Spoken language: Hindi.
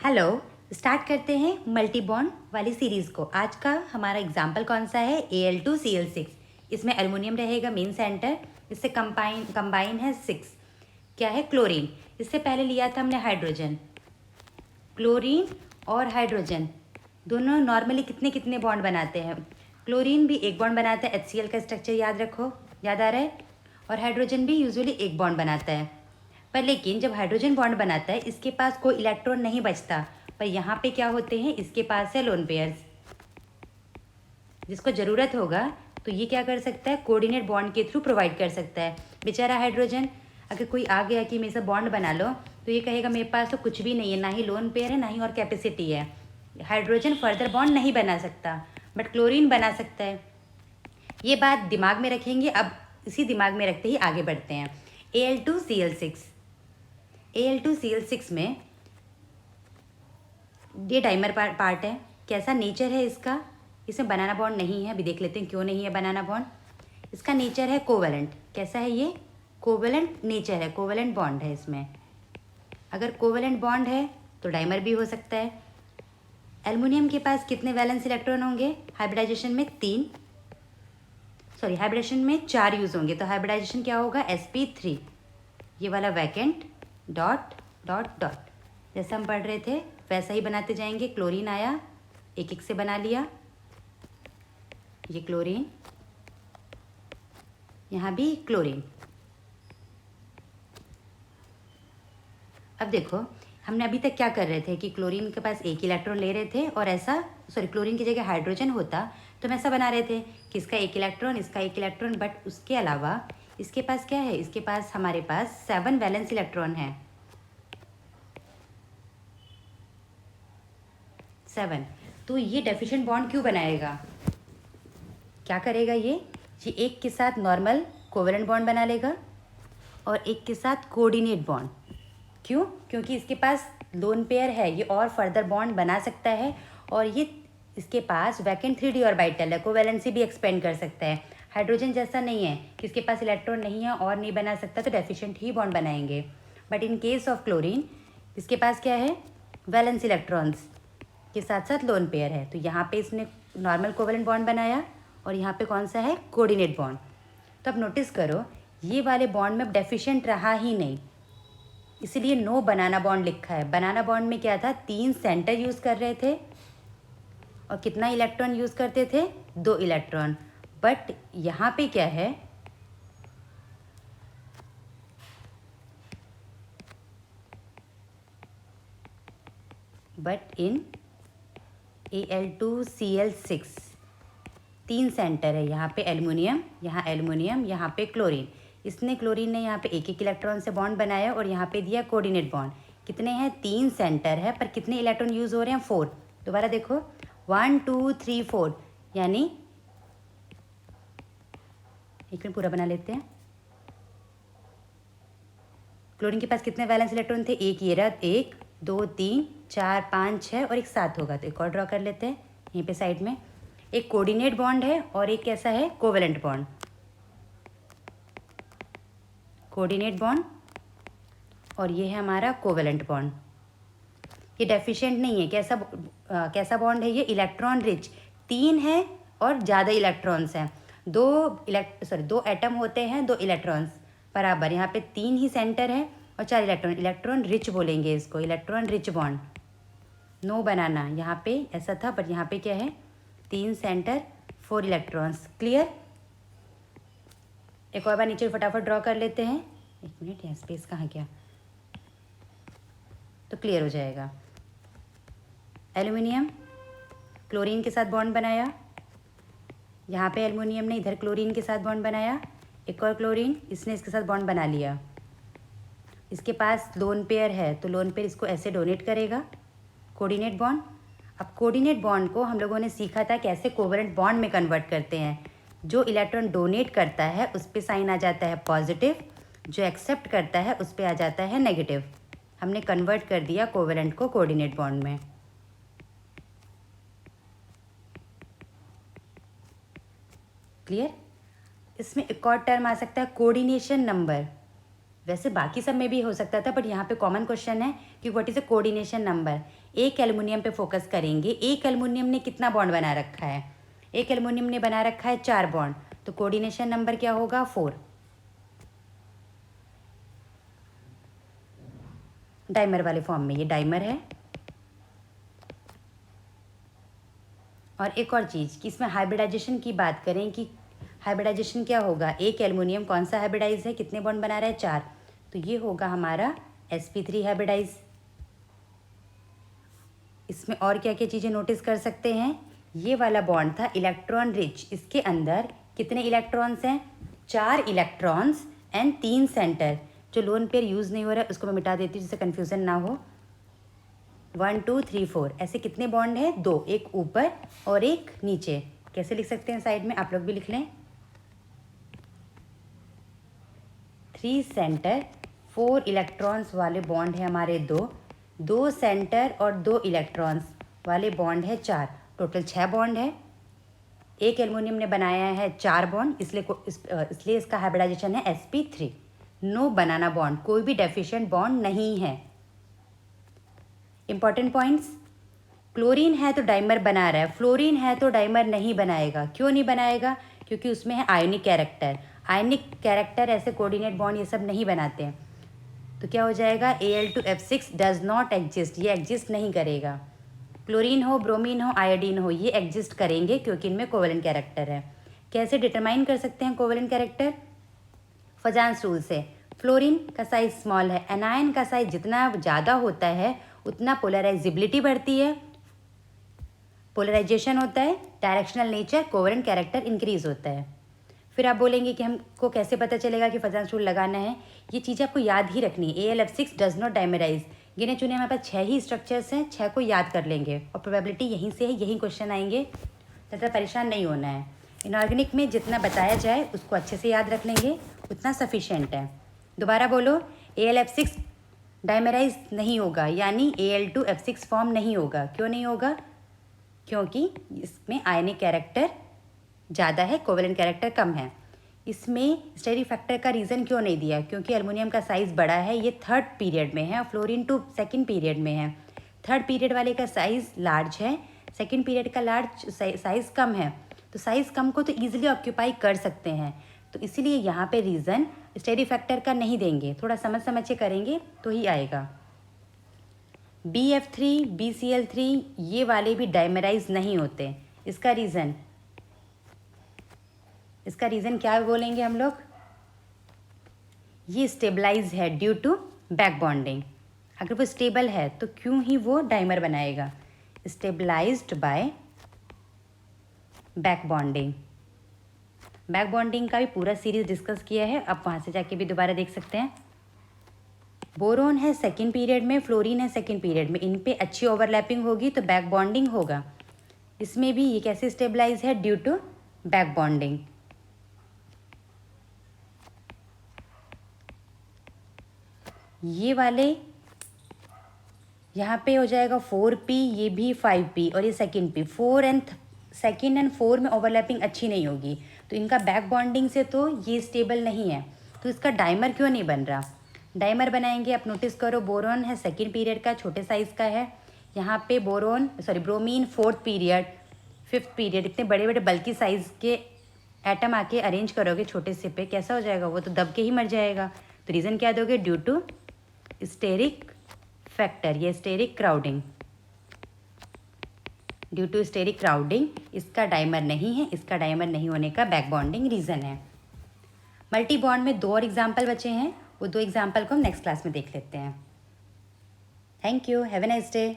हेलो। स्टार्ट करते हैं मल्टी बॉन्ड वाली सीरीज़ को। आज का हमारा एग्जाम्पल कौन सा है? Al2Cl6। इसमें एल्युमिनियम रहेगा मेन सेंटर। इससे कंबाइन है 6। क्या है? क्लोरीन। इससे पहले लिया था हमने हाइड्रोजन। क्लोरीन और हाइड्रोजन दोनों नॉर्मली कितने कितने बॉन्ड बनाते हैं? क्लोरीन भी एक बॉन्ड बनाता है, HCl का स्ट्रक्चर याद रखो, याद आ रहा है। और हाइड्रोजन भी यूजुअली एक बॉन्ड बनाता है। पर लेकिन जब हाइड्रोजन बॉन्ड बनाता है इसके पास कोई इलेक्ट्रॉन नहीं बचता, पर यहाँ पे क्या होते हैं, इसके पास है लोन पेयर्स। जिसको ज़रूरत होगा तो ये क्या कर सकता है, कोऑर्डिनेट बॉन्ड के थ्रू प्रोवाइड कर सकता है। बेचारा हाइड्रोजन अगर कोई आ गया कि मेरे से बॉन्ड बना लो तो ये कहेगा मेरे पास तो कुछ भी नहीं है, ना ही लोन पेयर है ना ही और कैपेसिटी है। हाइड्रोजन फर्दर बॉन्ड नहीं बना सकता, बट क्लोरीन बना सकता है। ये बात दिमाग में रखेंगे। अब इसी दिमाग में रखते ही आगे बढ़ते हैं। Al2Cl6। Al2Cl6 में ये डाइमर पार्ट है। कैसा नेचर है इसका? इसमें बनाना बॉन्ड नहीं है। अभी देख लेते हैं क्यों नहीं है बनाना बॉन्ड। इसका नेचर है कोवेलेंट। कैसा है ये? कोवेलेंट नेचर है, कोवेलेंट बॉन्ड है इसमें। अगर कोवेलेंट बॉन्ड है तो डाइमर भी हो सकता है। एल्युमिनियम के पास कितने वैलेंस इलेक्ट्रॉन होंगे? हाइब्रिडाइजेशन में 3, सॉरी हाइब्रिडेशन में 4 यूज़ होंगे। तो हाइब्रिडाइजेशन क्या होगा? sp3। ये वाला वैकेंट डॉट डॉट डॉट, जैसा हम पढ़ रहे थे वैसा ही बनाते जाएंगे। क्लोरीन आया, एक एक से बना लिया। ये क्लोरीन, यहाँ भी क्लोरीन। अब देखो हमने अभी तक क्या कर रहे थे कि क्लोरीन के पास एक इलेक्ट्रॉन ले रहे थे और ऐसा, सॉरी क्लोरीन की जगह हाइड्रोजन होता तो हम ऐसा बना रहे थे कि इसका एक इलेक्ट्रॉन, इसका एक इलेक्ट्रॉन। बट उसके अलावा इसके पास क्या है? इसके पास, हमारे पास 7 वैलेंस इलेक्ट्रॉन है। 7। तो ये डेफिशिएंट बॉन्ड क्यों बनाएगा? क्या करेगा ये एक के साथ नॉर्मल कोवेलेंट बॉन्ड बना लेगा और एक के साथ कोऑर्डिनेट बॉन्ड। क्यों? क्योंकि इसके पास लोन पेयर है, ये और फर्दर बॉन्ड बना सकता है। और ये इसके पास वैकेंट 3d ऑर्बिटल है, कोवैलेंसी भी एक्सपेंड कर सकता है। हाइड्रोजन जैसा नहीं है कि इसके पास इलेक्ट्रॉन नहीं है और नहीं बना सकता, तो डेफिशिएंट ही बॉन्ड बनाएंगे। But in case of chlorine इसके पास क्या है? वैलेंस इलेक्ट्रॉन्स के साथ साथ लोन पेयर है। तो यहाँ पे इसने नॉर्मल कोवेलेंट बॉन्ड बनाया और यहाँ पे कौन सा है? Coordinate bond. तो अब नोटिस करो ये वाले बॉन्ड में अब डेफिशिएंट रहा ही नहीं, इसीलिए नो बनाना बॉन्ड लिखा है। बनाना बॉन्ड में क्या था? 3 सेंटर यूज़ कर रहे थे और कितना इलेक्ट्रॉन यूज़ करते थे? 2 इलेक्ट्रॉन। बट यहाँ पे क्या है? बट इन Al2Cl6 3 सेंटर है। यहाँ पे एल्युमिनियम, यहाँ एल्युमिनियम, यहाँ पे क्लोरीन। इसने, क्लोरीन ने यहाँ पे एक एक इलेक्ट्रॉन से बॉन्ड बनाया और यहाँ पे दिया कोऑर्डिनेट बॉन्ड। कितने हैं? 3 सेंटर है, पर कितने इलेक्ट्रॉन यूज़ हो रहे हैं? 4। दोबारा देखो, 1 2 3 4, यानी एक मिनट पूरा बना लेते हैं। क्लोरीन के पास कितने वैलेंस इलेक्ट्रॉन थे? एक, ये रहा 1 2 3 4 5 6 और एक 7 होगा। तो एक और ड्रॉ कर लेते हैं यहीं पे साइड में। एक कोऑर्डिनेट बॉन्ड है और एक कैसा है? Covalent bond. कोऑर्डिनेट बॉन्ड और ये है हमारा कोवेलेंट बॉन्ड। ये डेफिशिएंट नहीं है। कैसा बॉन्ड है ये? Electron rich. 3 है और ज़्यादा इलेक्ट्रॉन्स हैं। 2 एटम होते हैं, 2 इलेक्ट्रॉन्स बराबर। यहाँ पे 3 ही सेंटर है और 4 इलेक्ट्रॉन। इलेक्ट्रॉन रिच बोलेंगे इसको, इलेक्ट्रॉन रिच बॉन्ड। नो बनाना, यहाँ पे ऐसा था, बट यहाँ पे क्या है? 3 सेंटर 4 इलेक्ट्रॉन्स। क्लियर? एक और बार नीचे फटाफट ड्रॉ कर लेते हैं। एक मिनट, यहाँ स्पेस कहाँ गया? तो क्लियर हो जाएगा। एल्युमिनियम क्लोरीन के साथ बॉन्ड बनाया, यहाँ पे एल्युमिनियम ने इधर क्लोरीन के साथ बॉन्ड बनाया। एक और क्लोरीन, इसने इसके साथ बॉन्ड बना लिया। इसके पास लोन पेयर है तो लोन पेयर इसको ऐसे डोनेट करेगा, कोऑर्डिनेट बॉन्ड। अब कोऑर्डिनेट बॉन्ड को हम लोगों ने सीखा था कैसे कोवेलेंट बॉन्ड में कन्वर्ट करते हैं। जो इलेक्ट्रॉन डोनेट करता है उस पर साइन आ जाता है पॉजिटिव, जो एक्सेप्ट करता है उस पर आ जाता है नेगेटिव। हमने कन्वर्ट कर दिया कोवेलेंट को कोऑर्डिनेट बॉन्ड में। क्लियर? इसमें एक और टर्म आ सकता है कोऑर्डिनेशन नंबर। वैसे बाकी सब में भी हो सकता था, बट यहाँ पे कॉमन क्वेश्चन है कि what is a coordination number. एक एल्युमिनियम पे फोकस करेंगे। एक एल्युमिनियम ने कितना बॉन्ड बना रखा है? एक एल्युमिनियम ने बना रखा है 4 बॉन्ड, तो कोऑर्डिनेशन नंबर क्या होगा? 4। डाइमर वाले फॉर्म में, ये डाइमर है। और एक और चीज़ कि इसमें हाइब्रिडाइजेशन की बात करें कि हाइब्रिडाइजेशन क्या होगा। एक एल्युमिनियम कौन सा हाइब्रिडाइज है, कितने बॉन्ड बना रहा है? 4। तो ये होगा हमारा sp3 हाइब्रिडाइज। इसमें और क्या क्या चीज़ें नोटिस कर सकते हैं? ये वाला बॉन्ड था इलेक्ट्रॉन रिच, इसके अंदर कितने इलेक्ट्रॉन्स हैं? 4 इलेक्ट्रॉन्स एंड 3 सेंटर। जो लोन पेयर यूज़ नहीं हो रहा है उसको मैं मिटा देती हूँ जिससे कन्फ्यूज़न ना हो। 1 2 3 4 ऐसे कितने बॉन्ड है? 2, एक ऊपर और एक नीचे। कैसे लिख सकते हैं साइड में? आप लोग भी लिख लें। 3 सेंटर 4 इलेक्ट्रॉन्स वाले बॉन्ड है हमारे 2 सेंटर और 2 इलेक्ट्रॉन्स वाले बॉन्ड है 4। टोटल 6 बॉन्ड है। एक एल्युमिनियम ने बनाया है 4 बॉन्ड, इसलिए इसका हाइब्रिडाइजेशन है sp3। नो बनाना बॉन्ड, कोई भी डेफिशिएंट बॉन्ड नहीं है। इंपॉर्टेंट पॉइंट्स, क्लोरीन है तो डाइमर बना रहा है, फ्लोरीन है तो डाइमर नहीं बनाएगा। क्यों नहीं बनाएगा? क्योंकि उसमें है आयोनिक कैरेक्टर। आयोनिक कैरेक्टर ऐसे कोऑर्डिनेट बॉन्ड ये सब नहीं बनाते हैं। तो क्या हो जाएगा? Al2F6 डज नॉट एग्जिस्ट, ये एग्जिस्ट नहीं करेगा। क्लोरीन हो, ब्रोमीन हो, आयोडीन हो, ये एग्जिस्ट करेंगे क्योंकि इनमें कोवेलेंट कैरेक्टर है। कैसे डिटरमाइन कर सकते हैं कोवेलेंट कैरेक्टर? फजांस रूल से। फ्लोरीन का साइज स्मॉल है, एनायन का साइज जितना ज़्यादा होता है उतना पोलराइजिबिलिटी बढ़ती है, पोलराइजेशन होता है, directional nature, covalent character increase होता है। फिर आप बोलेंगे कि हमको कैसे पता चलेगा कि फजांस रूल लगाना है? ये चीज़ें आपको याद ही रखनी है। AlF6 does not dimerise. गिने चुने हमारे पास 6 ही स्ट्रक्चर्स हैं, 6 को याद कर लेंगे और प्रोबेबिलिटी यहीं से है, यहीं क्वेश्चन आएंगे। ज़्यादा परेशान नहीं होना है। इनऑर्गेनिक में जितना बताया जाए उसको अच्छे से याद रख लेंगे, उतना सफिशेंट है। दोबारा बोलो, AlF6 डाइमराइज नहीं होगा, यानी Al2F6 फॉर्म नहीं होगा। क्यों नहीं होगा? क्योंकि इसमें आयनिक कैरेक्टर ज़्यादा है, कोवेलेंट कैरेक्टर कम है। इसमें स्टेरी फैक्टर का रीज़न क्यों नहीं दिया? क्योंकि एल्युमिनियम का साइज़ बड़ा है, ये 3rd पीरियड में है और फ्लोरीन 2nd पीरियड में है। 3rd पीरियड वाले का साइज़ लार्ज है, 2nd पीरियड का लार्ज साइज़ कम है। तो साइज़ कम को तो ईजिली ऑक्यूपाई कर सकते हैं, तो इसीलिए यहाँ पे रीज़न स्टेरी फैक्टर का नहीं देंगे। थोड़ा समझ समझ के करेंगे तो ही आएगा। BF3 BCl3 ये वाले भी डाइमराइज नहीं होते। इसका रीज़न क्या बोलेंगे हम लोग? ये स्टेबलाइज है ड्यू टू बैक बॉन्डिंग। अगर वो स्टेबल है तो क्यों ही वो डाइमर बनाएगा? Stabilised by back bonding. Back bonding का भी पूरा सीरीज डिस्कस किया है, आप वहाँ से जाके भी दोबारा देख सकते हैं। बोरोन है 2nd पीरियड में, फ्लोरीन है 2nd पीरियड में, इन पे अच्छी ओवरलैपिंग होगी तो बैक बॉन्डिंग होगा। इसमें भी ये कैसे स्टेबलाइज है? Due to back bonding. ये वाले यहाँ पे हो जाएगा 4p, ये भी 5p और ये 2nd 2nd एंड 4 में ओवरलैपिंग अच्छी नहीं होगी, तो इनका बैक बॉन्डिंग से तो ये स्टेबल नहीं है। तो इसका डाइमर क्यों नहीं बन रहा? डाइमर बनाएंगे, आप नोटिस करो, बोरोन है 2nd पीरियड का, छोटे साइज़ का है। यहाँ पे bromine 4th period, 5th period, इतने बड़े बड़े बल्कि साइज़ के एटम आके अरेंज करोगे छोटे से पे, कैसा हो जाएगा? वो तो दब के ही मर जाएगा। तो रीज़न क्या दोगे? ड्यू टू स्टेरिक फैक्टर, ये steric crowding. Due to steric crowding इसका डाइमर नहीं है। इसका डाइमर नहीं होने का बैक बॉन्डिंग रीज़न है। मल्टी बॉन्ड में 2 और एग्जाम्पल बचे हैं, वो 2 एग्जाम्पल को हम नेक्स्ट क्लास में देख लेते हैं। Thank you, have a nice day.